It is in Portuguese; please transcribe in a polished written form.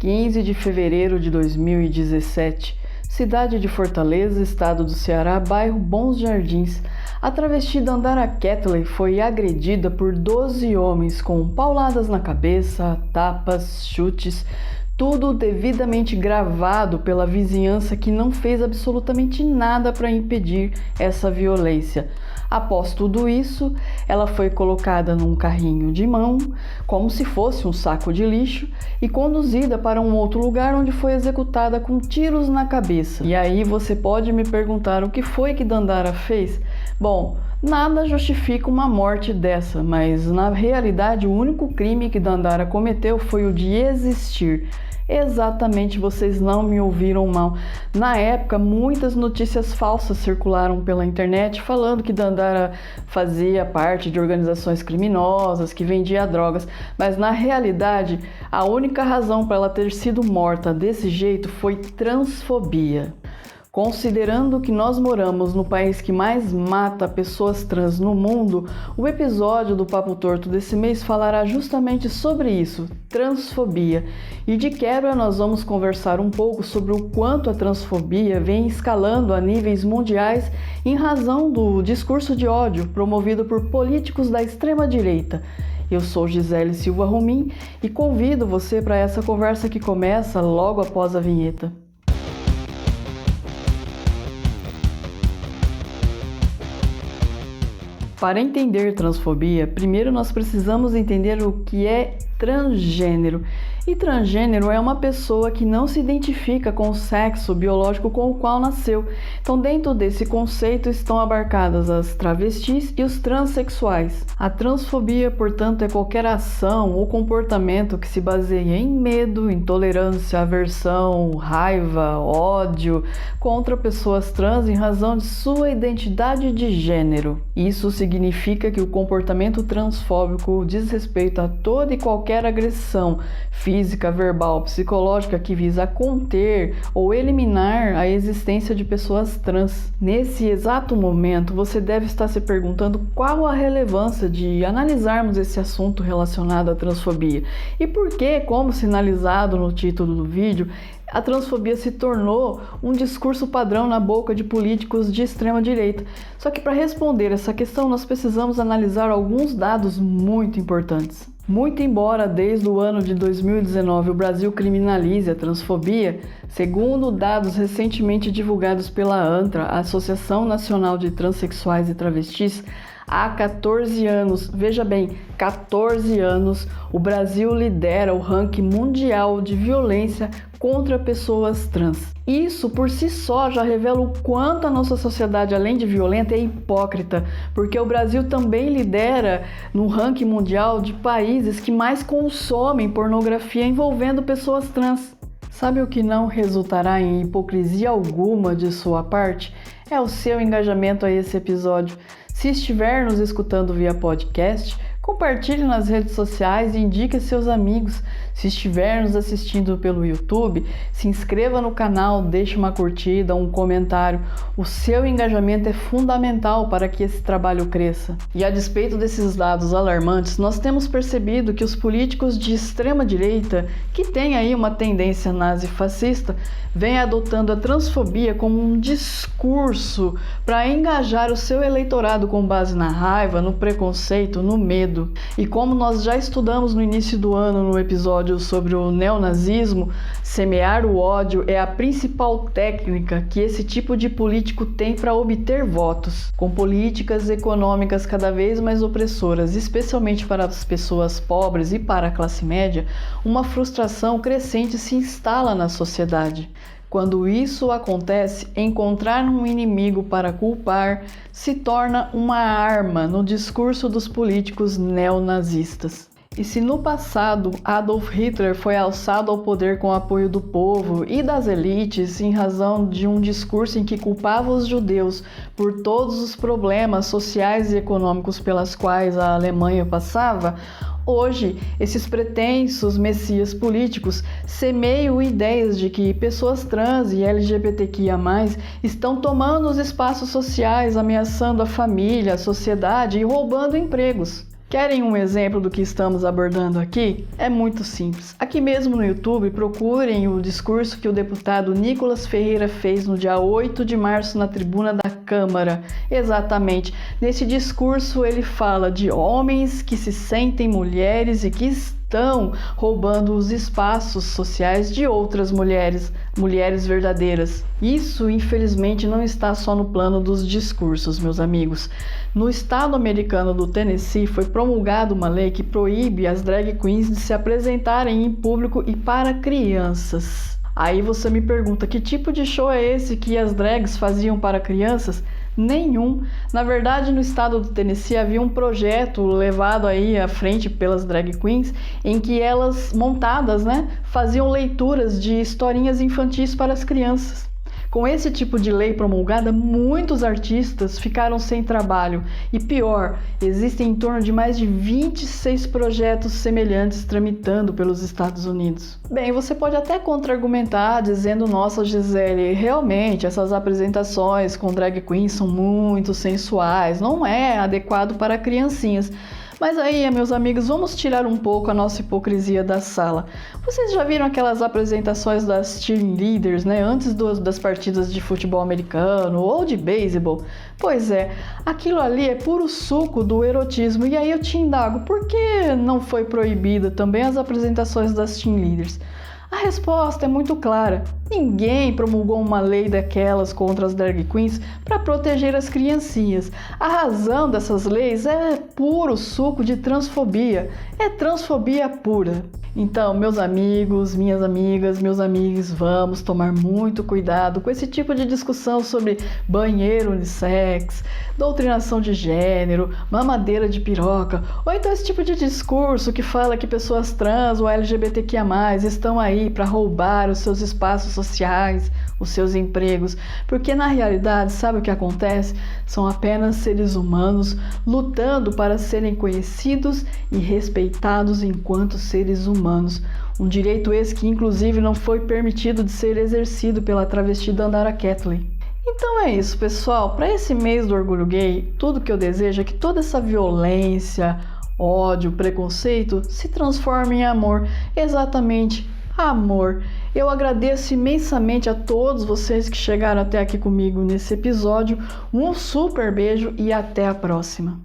15 de fevereiro de 2017, cidade de Fortaleza, estado do Ceará, bairro Bons Jardins. A travesti Dandara Ketley foi agredida por 12 homens com pauladas na cabeça, tapas, chutes, tudo devidamente gravado pela vizinhança que não fez absolutamente nada para impedir essa violência. Após tudo isso, ela foi colocada num carrinho de mão, como se fosse um saco de lixo, e conduzida para um outro lugar onde foi executada com tiros na cabeça. E aí você pode me perguntar o que foi que Dandara fez? Bom, nada justifica uma morte dessa, mas na realidade o único crime que Dandara cometeu foi o de existir. Exatamente, vocês não me ouviram mal. Na época, muitas notícias falsas circularam pela internet falando que Dandara fazia parte de organizações criminosas, que vendia drogas, mas na realidade, a única razão para ela ter sido morta desse jeito foi transfobia. Considerando que nós moramos no país que mais mata pessoas trans no mundo, o episódio do Papo Torto desse mês falará justamente sobre isso, transfobia. E de quebra nós vamos conversar um pouco sobre o quanto a transfobia vem escalando a níveis mundiais em razão do discurso de ódio promovido por políticos da extrema-direita. Eu sou Gisele Silva Romim e convido você para essa conversa que começa logo após a vinheta. Para entender transfobia, primeiro nós precisamos entender o que é transgênero. E transgênero é uma pessoa que não se identifica com o sexo biológico com o qual nasceu. Então, dentro desse conceito estão abarcadas as travestis e os transexuais. A transfobia, portanto, é qualquer ação ou comportamento que se baseia em medo, intolerância, aversão, raiva, ódio contra pessoas trans em razão de sua identidade de gênero. Isso significa que o comportamento transfóbico diz respeito a toda e qualquer agressão física, verbal, psicológica que visa conter ou eliminar a existência de pessoas trans. Nesse exato momento, você deve estar se perguntando qual a relevância de analisarmos esse assunto relacionado à transfobia e por que, como sinalizado no título do vídeo, a transfobia se tornou um discurso padrão na boca de políticos de extrema direita. Só que para responder essa questão, nós precisamos analisar alguns dados muito importantes. Muito embora desde o ano de 2019 o Brasil criminalize a transfobia, segundo dados recentemente divulgados pela ANTRA, a Associação Nacional de Transsexuais e Travestis, há 14 anos, veja bem, 14 anos, o Brasil lidera o ranking mundial de violência contra pessoas trans. Isso por si só já revela o quanto a nossa sociedade, além de violenta, é hipócrita, porque o Brasil também lidera no ranking mundial de países que mais consomem pornografia envolvendo pessoas trans. Sabe o que não resultará em hipocrisia alguma de sua parte? É o seu engajamento a esse episódio. Se estiver nos escutando via podcast, compartilhe nas redes sociais e indique a seus amigos. Se estiver nos assistindo pelo YouTube, se inscreva no canal, deixe uma curtida, um comentário. O seu engajamento é fundamental para que esse trabalho cresça. E a despeito desses dados alarmantes, nós temos percebido que os políticos de extrema direita, que têm aí uma tendência nazi-fascista, vêm adotando a transfobia como um discurso para engajar o seu eleitorado com base na raiva, no preconceito, no medo. E como nós já estudamos no início do ano no episódio sobre o neonazismo, semear o ódio é a principal técnica que esse tipo de político tem para obter votos. Com políticas econômicas cada vez mais opressoras, especialmente para as pessoas pobres e para a classe média, uma frustração crescente se instala na sociedade. Quando isso acontece, encontrar um inimigo para culpar se torna uma arma no discurso dos políticos neonazistas. E se no passado Adolf Hitler foi alçado ao poder com o apoio do povo e das elites em razão de um discurso em que culpava os judeus por todos os problemas sociais e econômicos pelas quais a Alemanha passava, hoje, esses pretensos messias políticos semeiam ideias de que pessoas trans e LGBTQIA+, estão tomando os espaços sociais, ameaçando a família, a sociedade e roubando empregos. Querem um exemplo do que estamos abordando aqui? É muito simples. Aqui mesmo no YouTube, procurem o discurso que o deputado Nicolas Ferreira fez no dia 8 de março na tribuna da Câmara. Exatamente. Nesse discurso ele fala de homens que se sentem mulheres e que estão roubando os espaços sociais de outras mulheres, mulheres verdadeiras. Isso, infelizmente, não está só no plano dos discursos, meus amigos. No estado americano do Tennessee foi promulgada uma lei que proíbe as drag queens de se apresentarem em público e para crianças. Aí você me pergunta, que tipo de show é esse que as drags faziam para crianças? Nenhum. Na verdade, no estado do Tennessee havia um projeto levado aí à frente pelas drag queens, em que elas, montadas, faziam leituras de historinhas infantis para as crianças. Com esse tipo de lei promulgada, muitos artistas ficaram sem trabalho. E pior, existem em torno de mais de 26 projetos semelhantes tramitando pelos Estados Unidos. Bem, você pode até contra-argumentar dizendo, nossa Gisele, realmente essas apresentações com drag queens são muito sensuais, não é adequado para criancinhas. Mas aí, meus amigos, vamos tirar um pouco a nossa hipocrisia da sala. Vocês já viram aquelas apresentações das cheerleaders, antes das partidas de futebol americano ou de beisebol? Pois é, aquilo ali é puro suco do erotismo. E aí eu te indago, por que não foi proibida também as apresentações das cheerleaders? A resposta é muito clara. Ninguém promulgou uma lei daquelas contra as drag queens para proteger as criancinhas. A razão dessas leis é puro suco de transfobia. É transfobia pura. Então, meus amigos, minhas amigas, meus amigos, vamos tomar muito cuidado com esse tipo de discussão sobre banheiro unissex, doutrinação de gênero, mamadeira de piroca, ou então esse tipo de discurso que fala que pessoas trans ou LGBTQIA+, estão aí para roubar os seus espaços sociais, os seus empregos, porque na realidade, sabe o que acontece? São apenas seres humanos lutando para serem conhecidos e respeitados enquanto seres humanos. Um direito esse que inclusive não foi permitido de ser exercido pela travesti Dandara Catley. Então é isso, pessoal. Para esse mês do orgulho gay, tudo que eu desejo é que toda essa violência, ódio, preconceito se transforme em amor. Exatamente, amor. Eu agradeço imensamente a todos vocês que chegaram até aqui comigo nesse episódio. Um super beijo e até a próxima.